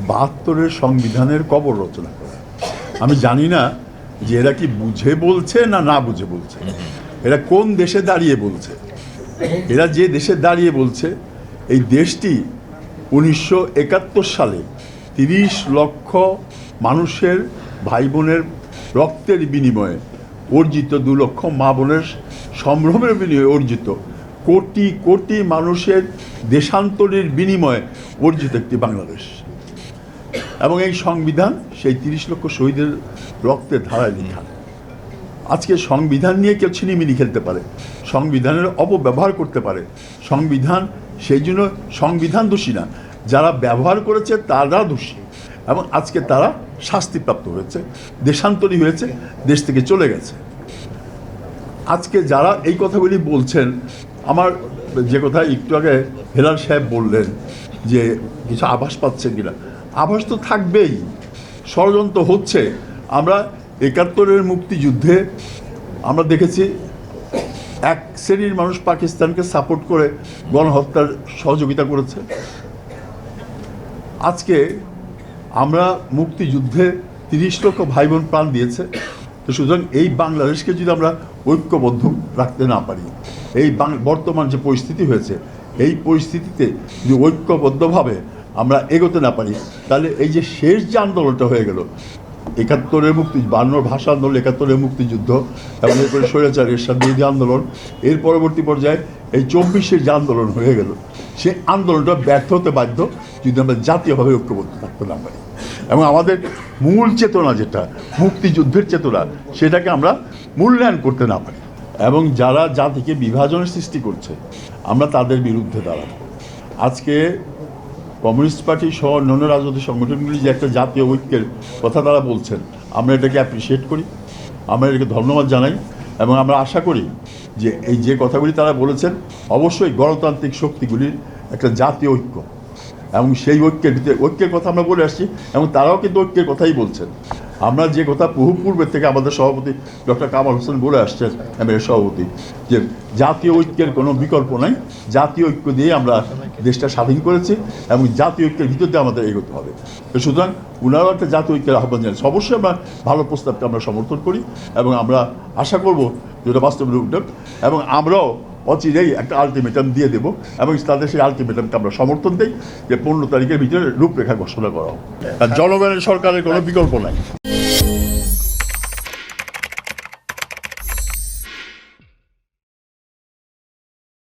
72-এর সংবিধানের কবর রচনা করা। আমি জানি না যে এরা কি বুঝে বলছে না না বুঝে বলছে, এরা কোন দেশে দাঁড়িয়ে বলছে। এরা যে দেশে দাঁড়িয়ে বলছে, এই দেশটি 1971 সালে 30 লক্ষ মানুষের ভাই বোনের রক্তের বিনিময়ে অর্জিত, 2 লক্ষ মা বোনের সম্ভ্রমের বিনিময়ে অর্জিত, কোটি কোটি মানুষের দেশান্তরের বিনিময়ে অর্জিত একটি বাংলাদেশ। এবং এই সংবিধান সেই 30 লক্ষ শহীদের রক্তের ধারায় লেখা। আজকে সংবিধান নিয়ে কেউ ছিনিমিনি খেলতে পারে, সংবিধানের অপব্যবহার করতে পারে। সংবিধান, সেই জন্য সংবিধান দোষী না, যারা ব্যবহার করেছে তারা দোষী। এবং আজকে তারা শাস্তিপ্রাপ্ত হয়েছে, দেশান্তরী হয়েছে, দেশ থেকে চলে গেছে। আজকে যারা এই কথাগুলি বলছেন, আমার যে কথা একটু আগে হেলাল সাহেব বললেন যে কিছু আভাস পাচ্ছে কিনা, আভাস তো থাকবেই, ষড়যন্ত্র হচ্ছে। আমরা 71-এর মুক্তিযুদ্ধে আমরা দেখেছি এক শ্রেণীর মানুষ পাকিস্তানকে সাপোর্ট করে গণহত্যার সহযোগিতা করেছে। আজকে আমরা মুক্তিযুদ্ধে 30 লক্ষ ভাই বোন প্রাণ দিয়েছে। তো সুতরাং এই বাংলাদেশকে যদি আমরা ঐক্যবদ্ধ রাখতে না পারি, এই বর্তমান যে পরিস্থিতি হয়েছে, এই পরিস্থিতিতে যদি ঐক্যবদ্ধভাবে আমরা এগোতে না পারি, তাহলে এই যে শেষ যে আন্দোলনটা হয়ে গেল, 71-এর মুক্তি, 52-র ভাষা আন্দোলন, 71-এর মুক্তিযুদ্ধ, এবং এরপরে স্বৈরাচার এরশাদ বিরোধী আন্দোলন, এর পরবর্তী পর্যায়ে এই 24-এর যে আন্দোলন হয়ে গেল, সে আন্দোলনটা ব্যর্থ হতে বাধ্য যদি আমরা জাতীয়ভাবে ঐক্যবদ্ধ থাকতে না পারি। এবং আমাদের মূল চেতনা যেটা মুক্তিযুদ্ধের চেতনা, সেটাকে আমরা মূল্যায়ন করতে না পারি। এবং যারা জাতিকে বিভাজনের সৃষ্টি করছে, আমরা তাদের বিরুদ্ধে দাঁড়াবো। আজকে কমিউনিস্ট পার্টি সহ অন্যান্য রাজনৈতিক সংগঠনগুলি যে একটা জাতীয় ঐক্যের কথা তারা বলছেন, আমরা এটাকে অ্যাপ্রিসিয়েট করি, আমরা এটাকে ধন্যবাদ জানাই। এবং আমরা আশা করি যে এই যে কথাগুলি তারা বলেছেন, অবশ্যই গণতান্ত্রিক শক্তিগুলির একটা জাতীয় ঐক্য, এবং সেই ঐক্যের কথা আমরা বলে আসছি, এবং তারাও কিন্তু ঐক্যের কথাই বলছেন। আমরা যে কথা বহু পূর্বের থেকে আমাদের সভাপতি ডক্টর কামাল হোসেন বলে আসছেন, এর সভাপতি, যে জাতীয় ঐক্যের কোনো বিকল্প নাই, জাতীয় ঐক্য দিয়ে আমরা দেশটা স্বাধীন করেছি, এবং জাতীয় ঐক্যের ভিতর দিয়ে আমাদের এগোতে হবে। তো সুতরাং ওনারাও একটা জাতীয় ঐক্যের আহ্বান জানিয়েছে। অবশ্যই আমরা ভালো প্রস্তাবকে আমরা সমর্থন করি, এবং আমরা আশা করব যেটা বাস্তবে উঠবে, এবং আমরাও অচিরেই একটা আলটিমেটাম দিয়ে দেবো, এবং তাদের সেই আলটিমেটামকে আমরা সমর্থন দিই যে 15 তারিখের ভিতরে রূপরেখা ঘোষণা করা হোক। আর জনগণের সরকারের কোনো বিকল্প নাই।